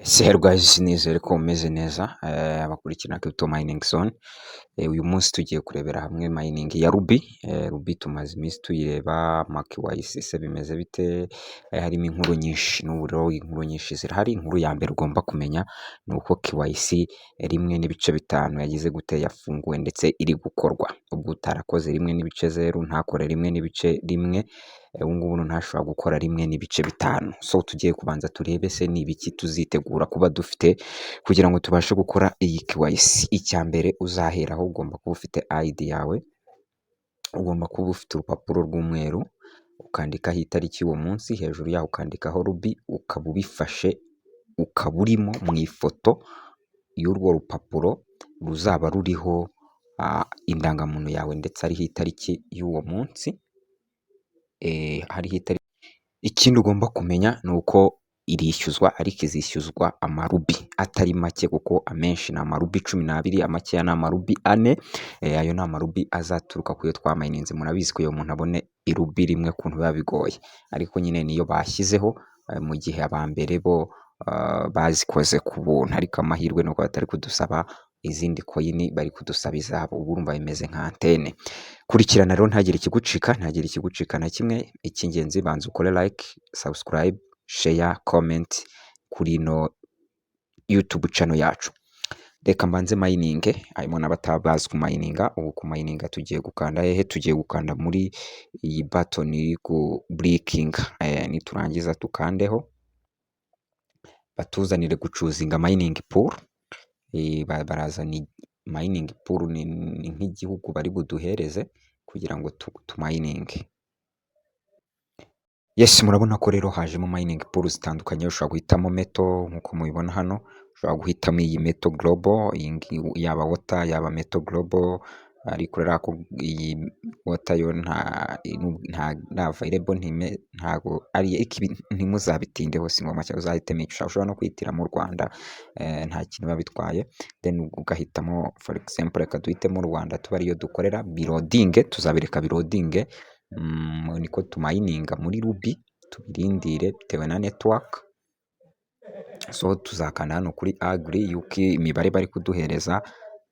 Seheru guys, nizere ko mumeze neza abakurikirana Crypto Mining Zone. Uyu munsi tugiye kurebera hamwe mining ya Ruby. Ruby tumaze iminsi tuyireba, ama KYC se bimeze bite. Harimo inkuru nyinshi, n'uburo inkuru nyinshi zirahari. Inkuru ya mbere ugomba kumenya ni uko KYC rimwe n'ibice bitanu yagize gute yafunguwe ndetse iri gukorwa. Ubwo utarakoze rimwe n'ibice zeru ntakore rimwe n'ibice rimwe, ubu ngubu ntashobora gukora rimwe n'ibice bitanu. So tugiye kubanza turebe se ni ibiki tuzitegura kuba dufite kugira ngo tubashe gukora iyi KYC. Icya mbere uzaheraho ugomba kuba ufite ID yawe, ugomba kuba ufite urupapuro rw'umweru ukandikaho itariki y'uwo munsi, hejuru yaho ukandikaho Ruby, ukaba ubifashe, ukaba urimo mu ifoto y'urwo rupapuro ruzaba ruriho indangamuntu yawe ndetse hariho itariki y'uwo munsi. Ikindi ugomba kumenya ni uko irishyuzwa ariko izishyuzwa amarubi atari make, kuko amenshi ni amarubi 12, amakeya ni amarubi 4. Ayo ni amarubi azaturuka kuyo twamayininze. Murabizi ko iyo umuntu abone irubi rimwe kuntu biba bigoye, ariko nyine niyo bashyizeho mu gihe abambere bo bazikoze ku buntu, ariko amahirwe nuko batari kudusaba izindi coin, bari kudusaba izabo. Ubu urumva bimeze nka antene. Kurikirana rero ntagire ikigucika na kimwe. Icy'ingenzi banza ukore like, subscribe, share, comment kuri no YouTube channel yacu. Reka mbanze mining, harimo n'abatabazi ku mininga. Ubu ku mininga tugiye gukanda hehe? Tugiye gukanda muri iyi button iri ku breaking. Niturangiza tukandeho batuzanire gucuzinga mining pool. Barazana mining pool ni nk'igihugu bari buduhereze kugira ngo tumining. Yes, murabona ko rero hajemo mining pool zitandukanye. Ushobora guhitamo meto nkuko mubibona hano, ushobora guhitamo iyi meto global, yaba water yaba meto global, ariko rero ko iyi water yo nta available, ntago ari ntimuzabitindeho, si ngombwa cyangwa uzahitemo icyo ushobora no kwitira mu Rwanda, nta kintu biba bitwaye. Then ugahitamo for example, reka duhitemo Rwanda tuba ariyo dukorera biroding. Tuzabireka biroding, niko tumayininga muri Ruby, tubirindire bitewe na network. So tuzakanda hano kuri agree, yuko imibare bari kuduhereza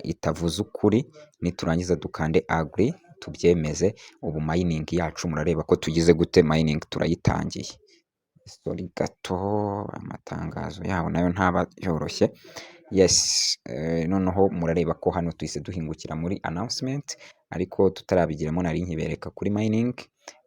itavuze ukuri. Niturangiza dukande agree tubyemeze. Ubu mining yacu murareba ko tugize gute, mining turayitangiye. Sorry gato, amatangazo yaho nayo ntaba yoroshye. Yes, noneho murareba ko hano tuhise duhingukira muri announcement, ariko tutarabigiramo nari nkibereka kuri mining.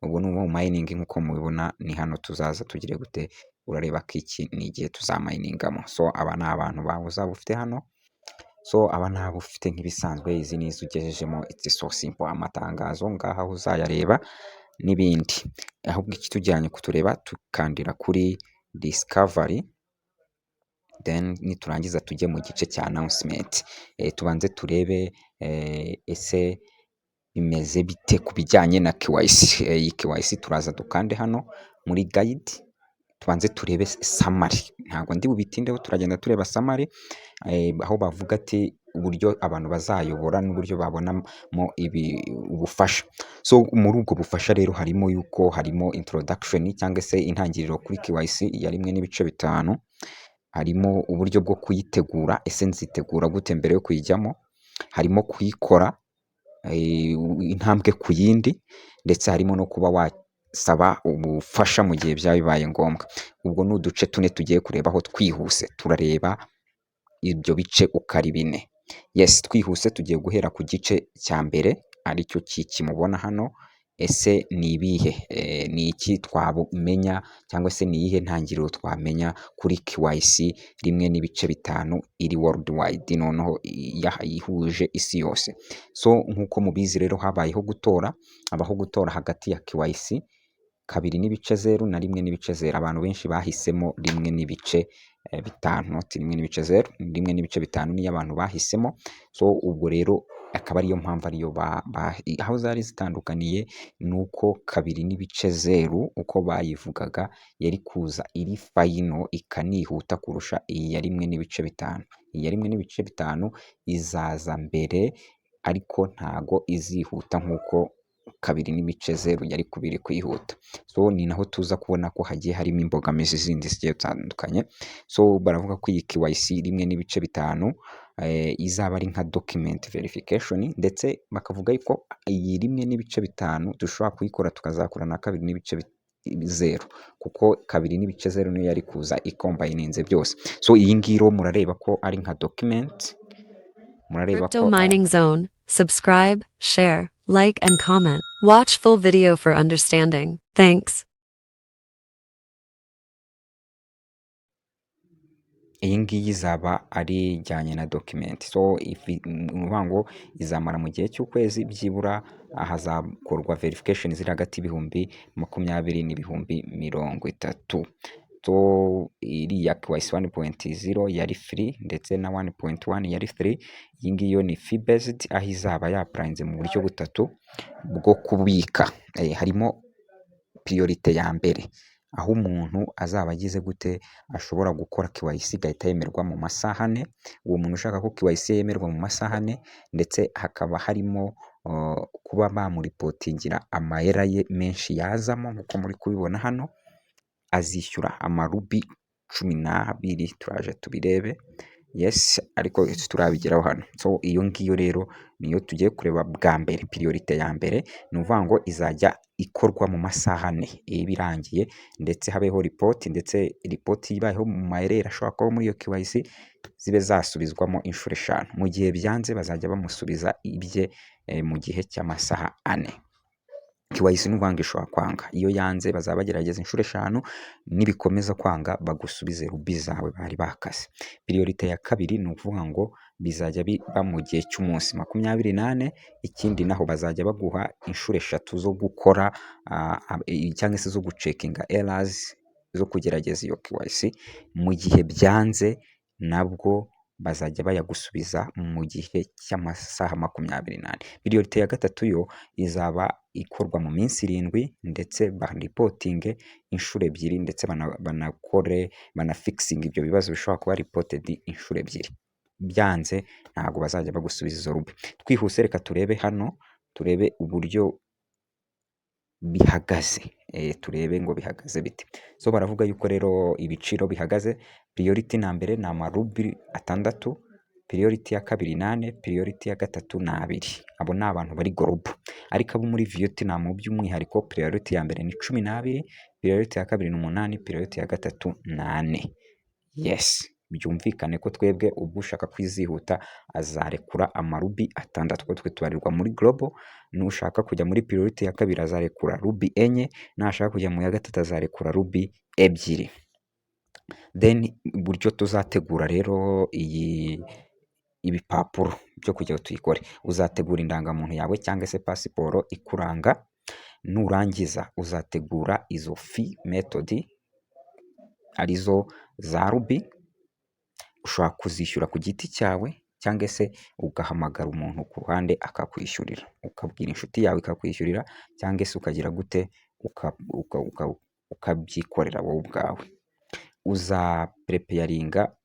Ubu ni mining nkuko mubibona, ni hano tuzaza tugire gute. Urareba ko iki ni igihe tuzaminingamo. So aba ni abantu bawe uzaba ufite hano. So aba nabo ufite nk'ibisanzwe, izi ni izo ugejejemo. It's so simple. Amatangazo ngaha uzayareba n'ibindi. Ahubwo iki tujyanye kutureba, tukandira kuri discovery, then niturangiza tujye mu gice cya announcement. Tubanze turebe ese bimeze bite ku bijyanye na KYC. Iyi KYC turaza dukande hano muri guide, tubanze turebe summary. Ntabwo ndi bubitindeho, turagenda tureba summary, aho bavuga ati uburyo abantu bazayobora n'uburyo babonamo ubufasha. So muri ubwo bufasha rero harimo introduction cyangwa se intangiriro kuri KYC ya 1.5. Harimo uburyo bwo kuyitegura, ese nzitegura gute mbere yo kuyijyamo. Harimo kuyikora intambwe ku yindi, ndetse harimo no kuba wasaba ubufasha mu gihe byabaye ngombwa. Ubwo ni uduce tune tugiye kurebaho twihuse. Turareba ibyo bice uko ari 4. Yes, twihuse tugiye guhera ku gice cya mbere, aricyo kimubona hano. Ese ni ibihe, ni iki twabumenya cyangwa se ni iyihe ntangiriro twamenya kuri KYC 1.5 iri worldwide, noneho yihuje isi yose. So nkuko mubizi rero habayeho gutora, abaho gutora hagati ya KYC 2.0 na 1.0. Abantu benshi bahisemo 1.5, not 1.0, 1.5 niyo abantu bahisemo. So ubwo rero akaba ariyo mpamvu ariyo aho zari zitandukaniye, nuko 2.0 uko bayivugaga yari kuza iri final ikanihuta kurusha iyi ya 1.5. Iyi ya 1.5 izaza mbere, ariko ntago izihuta nkuko 2.0 yari kubiri kwihuta. So ni naho tuza kubona ko hagiye harimo imbogamizi zindi zigiye zitandukanye. So baravuga ko iyi KYC 1.5 izaba ari nka document verification, ndetse bakavuga yuko iyi 1.5 dushobora kuyikora tukazakora na 2.0 kuko 2.0 niyo yari kuza ikombayininze byose. So iyi ngiyi rero murareba ko ari nka document, murareba Crypto ko Mining Zone. Subscribe, share, like, and comment. Watch full video for understanding. Thanks. iyi ngiyi izaba ari ijyanye na document. So nuvuga ngo izamara mu gihe cy'ukwezi byibura, hazakorwa verification ziri hagati y'ibihumbi 20 n'ibihumbi 30. So iriya KYC 1.0 yari free ndetse na 1.1 yari free. Iyi ngiyi yo ni fee based, aho izaba yaprayinze mu buryo butatu bwo kubika. Harimo priorite ya mbere, aho umuntu azaba agize gute ashobora gukora KYC igahita yemerwa mu masaha 4. Uwo muntu ushaka ko KYC yemerwa mu masaha 4, ndetse hakaba harimo kuba bamuripotingira amayera ye menshi yazamo, nkuko muri kubibona hano, azishyura amarubi 12. Turaje tubirebe, yes, ariko turabigeraho hano. So iyo ngiyo rero niyo tugiye kureba bwa mbere. Priorite ya mbere ni uvuga ngo izajya ikorwa mu masaha 4 birangiye, ndetse habeho report, ndetse report ibayeho mu mayerera ashobora kuba muri iyo KYC zibe zasubizwamo inshuro 5. Mu gihe byanze bazajya bamusubiza ibye mu gihe cy'amasaha 4. KYC n'uvuga ngo ishobora kwanga, iyo yanze bazaba bagerageza inshuro 5, nibikomeza kwanga bagusubize rubi zawe bari bakase. Priorite ya kabiri ni ukuvuga ngo bizajya biba mu gihe cy'umunsi 28. Ikindi naho bazajya baguha inshuro 3 zo gukora cyangwa se zo gucekinga errors, zo kugerageza iyo KYC. Mu gihe byanze nabwo bazajya bayagusubiza mu gihe cy'amasaha 28. Priorite ya gatatu yo izaba ikorwa mu minsi 7, ndetse baripotinge inshuro 2, ndetse banakore banafixing ibyo bibazo bishobora kuba reported inshuro 2. Byanze ntabwo bazajya bagusubiza izo rubi. Twihuse reka turebe hano, turebe uburyo bihagaze, turebe ngo bihagaze bite. So baravuga yuko rero ibiciro bihagaze. Priority na mbere ni amarubi 6, priority ya kabiri 8, priority ya gatatu 2. Abo ni abantu bari global, ariko abo muri Vietnam by'umwihariko priority ya mbere ni 12, priority ya kabiri ni 8, priority ya gatatu 8. Yes, byumvikane ko twebwe ubwo ushaka kwizihuta azarekura amarubi 6, kuko twe tubarirwa muri global. Nushaka kujya muri priority ya kabiri azarekura rubi 4, nashaka kujya mu ya gatatu azarekura rubi 2. Then buryo tuzategura rero ibipapuro byo kugira tuyikore, uzategura indangamuntu yawe cyangwa se pasiporo ikuranga. Nurangiza uzategura izo fee method arizo za rubi. Ushobora kuzishyura ku giti cyawe, cyangwa se ugahamagara umuntu ku ruhande akakwishyurira, ukabwira inshuti yawe ikakwishyurira, cyangwa se ukagira gute ukabyikorera wowe ubwawe. Uza preparinga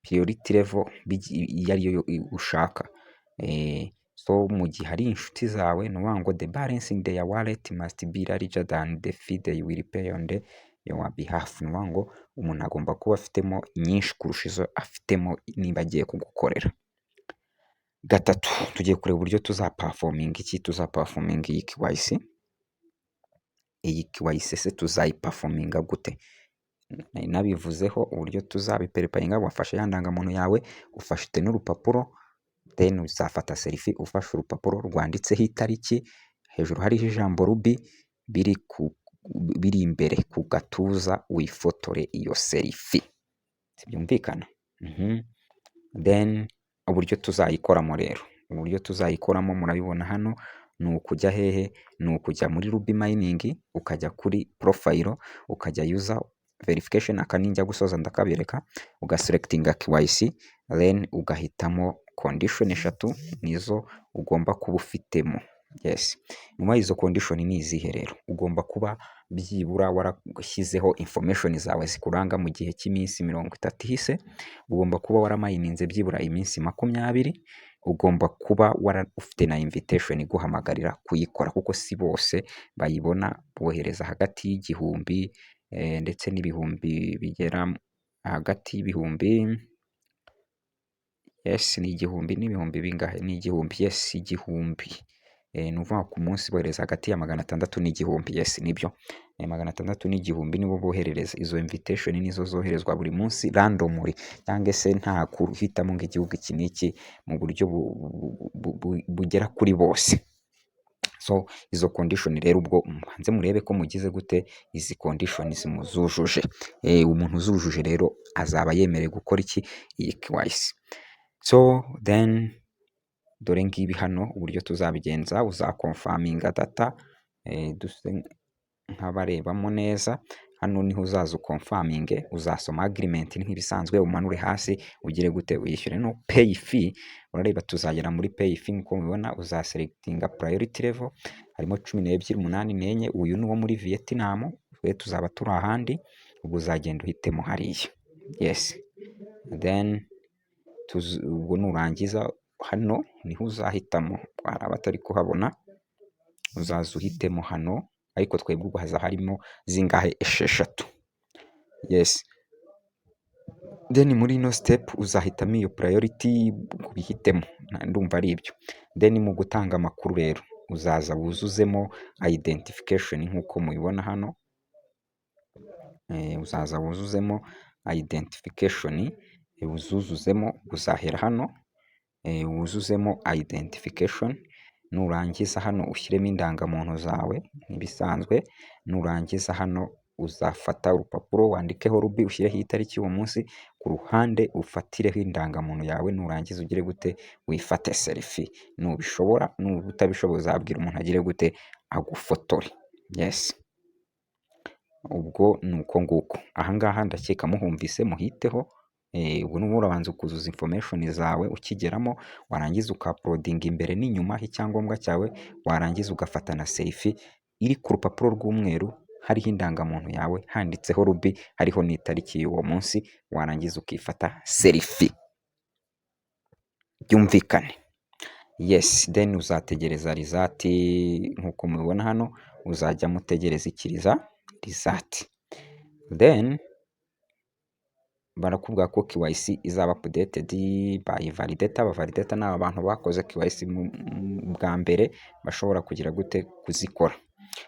priority level iyo ariyo ushaka. So mu gihe hari inshuti zawe, ni ukuvuga ngo the balance in their wallet must be larger than the fee they will pay on your behalf. Ni ukuvuga ngo umuntu agomba kuba afitemo nyinshi kurusha izo afitemo niba agiye kugukorera. 3, tugiye kureba uburyo tuzaperforminga iyi KYC. Iyi KYC se tuzayiperforminga gute? Nabivuzeho uburyo tuzabiperipayinga. Wafashe ya ndangamuntu yawe, ufashite n'urupapuro, then uzafata selfie ufashe urupapuro rwanditseho itariki, hejuru hariho ijambo rubi, biri imbere ku gatuza, wifotore iyo selfie. Byumvikana? Then uburyo tuzayikoramo rero, uburyo tuzayikoramo murabibona hano. Ni ukujya hehe? Ni ukujya muri rubi mining, ukajya kuri profile, ukajya user verification. Aka ninjya gusoza ndakabereka, ugaselectinga KYC, then ugahitamo condition 3 nizo ugomba kuba ufitemo. Yes, nyuma y'izo condition ni izihe rero? Ugomba kuba byibura warashyizeho information zawe zikuranga mu gihe cy'iminsi 30 ihise. Ugomba kuba waramayininze byibura iminsi 20. ugomba kuba ufite na invitation iguhamagarira kuyikora, kuko si bose bayibona. Bohereza hagati y'igihumbi ndetse n'ibihumbi bigera hagati y'ibihumbi, yes ni igihumbi n'ibihumbi bingahe, ni igihumbi, yes igihumbi, ni ukuvuga ku munsi bohereza hagati ya 600 n'igihumbi, yes nibyo, 600 n'igihumbi nibo boherereza. Izo invitation nizo zoherezwa buri munsi randomly, cyangwa se nta kuhitamo ngo igihugu iki n'iki, mu buryo bugera kuri bose. So izo condition rero ubwo mubanze murebe ko mugize gute, izi conditions muzujuje. Umuntu uzujuje rero azaba yemerewe gukora iki, iyi KYC. So then dore ngibi hano uburyo tuzabigenza, uzakonfaminga data, nk'abarebamo neza. Hano niho uzaza ukonfaminge, uzasoma agreement nk'ibisanzwe, umanure hasi ugire gute, uyishyure no pay fee. Urareba tuzagera muri pay fee nk'uko mubibona, uzaselectinga priority level, harimo 12, 8 n'enye. Uyu ni uwo muri Vietnam, twe tuzaba turi ahandi, ubwo uzagenda uhitemo hariya, yes. Then ubwo nurangiza hano niho uzahitamo, hari abatari kuhabona, uzaza uhitemo hano, ariko twebwe ubwo haza harimo zingahe, 6, yes. Then muri ino step uzahitamo iyo priority kubihitemo, ndumva ari ibyo. Then mu gutanga amakuru rero uzaza wuzuzemo identification nk'uko mubibona hano, uzaza wuzuzemo identification, uzuzuzemo, uzahera hano wuzuzemo identification, nurangiza hano ushyiremo indangamuntu zawe nk'ibisanzwe. Nurangiza hano uzafata urupapuro wandikeho Ruby, ushyireho itariki y'uwo munsi, ku ruhande ufatireho indangamuntu yawe. Nurangiza ugire gute, wifate selfie. Nubishobora, utabishobora uzabwira umuntu agire gute, agufotore, yes. Ubwo nuko nguko, ahangaha ndakeka muhumvise, muhiteho. Ubwo nubu urabanza ukuzuza information zawe ukigeramo, warangiza ukauploadinga imbere n'inyuma icyangombwa cyawe, warangiza ugafata na selfie iri ku rupapuro rw'umweru, hariho indangamuntu yawe, handitseho Ruby, hariho n'itariki y'uwo munsi, warangiza ukifata selfie. Byumvikane, yes. Then uzategereza result nk'uko mubibona hano, uzajya mutegereza ikiriza result. Then barakubwira ko KYC izaba updated by validator. Abavalidator ni abantu bakoze KYC bwa mbere, bashobora kugira gute, kuzikora.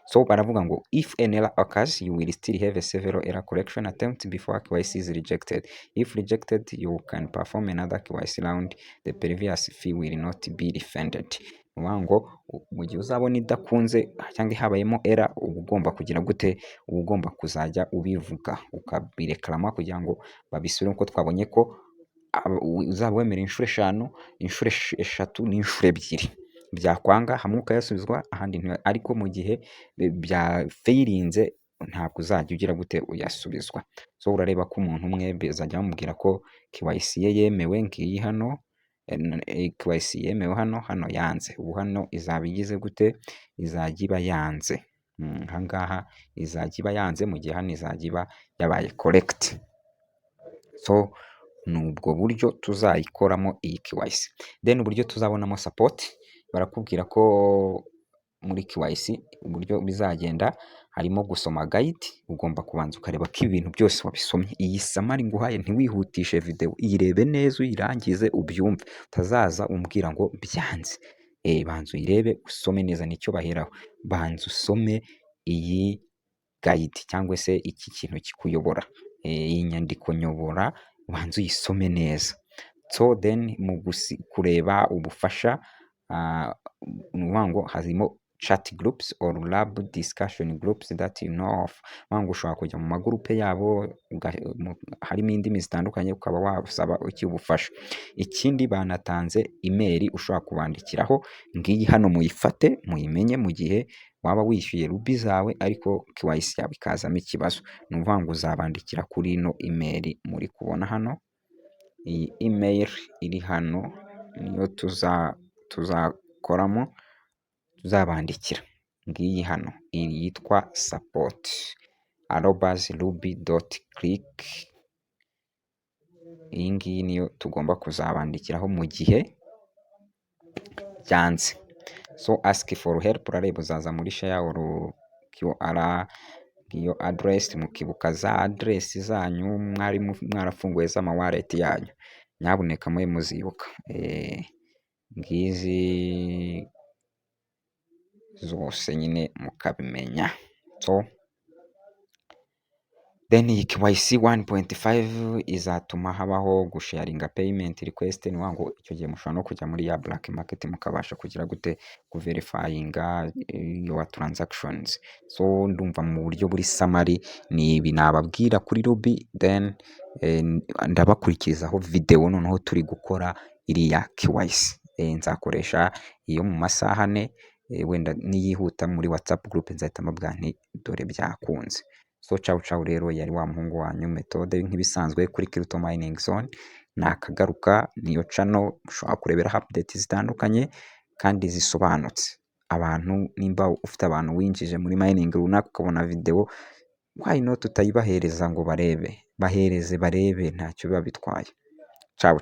So baravuga ngo if an error occurs, you will still have several error correction attempts before KYC is rejected. If rejected, you can perform another KYC round. The previous fee will not be refunded. Ngo mu gihe uzabona idakunze cyangwa habayemo error, uba ugomba kugira gute, uba ugomba kuzajya ubivuga ukabireklama kugira ngo babisubire, uko twabonye ko uzaba wemera inshuro 5, inshuro 3 n'inshuro 2. Byakwanga hamwe ukayasubizwa, ahandi ariko mu gihe bya failinze ntabwo uzajya ugira gute, uyasubizwa. So urareba ko umuntu umwe bezajya bamubwira ko KYC ye yemewe, ngiyi hano KYC yemewe, hano yanze. Ubu hano izaba igize gute, izajya iba yanze. Ahangaha izajya iba yanze, mu gihe hano izajya iba yabaye correct. So nubwo buryo tuzayikoramo iyi KYC. Then uburyo tuzabonamo support, barakubwira ko muri KYC uburyo bizagenda harimo gusoma guide. Ugomba kubanza ukareba ko ibintu byose wabisomye. Iyi summary nguhaye ntiwihutishe video, iyirebe neza uyirangize ubyumve, utazaza umbwira ngo byanze. Banza uyirebe usome neza, nicyo baheraho. Banza usome iyi guide cyangwa se iki kintu kikuyobora, iyi nyandiko nyobora, banza uyisome neza. So then mu kureba ubufasha, ngo harimo chat groups or lab discussion groups that you know of. Ngo ushobora kujya mu magurupe yabo, harimo indimi zitandukanye, ukaba wasaba ubufasha. Ikindi banatanze email ushobora kubandikiraho, ngiyi hano muyifate muyimenye mu gihe waba wishyuye Ruby zawe ariko KYC yawe ikazamo ikibazo. Ni ukuvuga ngo uzabandikira kuri ino email muri kubona hano. Iyi email iri hano niyo tuzakoramo, tuzabandikira. Ngiyi hano yitwa support@ruby.click. Iyi ngiyi niyo tugomba kuzabandikiraho mu gihe byanze. So ask for help, urareba uzaza muri share or QR, iyo address mukibuka za address zanyu mwari mwarafunguye z'ama wallet yanyu, nyabuneka mube muzibuka. Ngizi zose nyine mukabimenya. So then iyi KYC 1.5 izatuma habaho gusharinga payment request, ni ngo icyo gihe mushobora no kujya muri ya black market mukabasha kugira gute kuverifyinga your transactions. So ndumva mu buryo buri summary ni ibi nababwira kuri Ruby, then ndabakurikizaho video noneho turi gukora iriya KYC. Nzakoresha iyo mu masaha 4, wenda niyihuta muri WhatsApp group nzahita mbabwira nti dore byakunze. So ciao rero, yari wa muhungu wanyu Methode nk'ibisanzwe kuri Crypto Mining Zone. Nakagaruka, niyo channel ushobora kurebera updates zitandukanye kandi zisobanutse. Abantu nimba ufite abantu winjije muri mining runaka ukabona video, why not utayibahereza ngo barebe, bahereze barebe, ntacyo biba bitwaye. Ciao.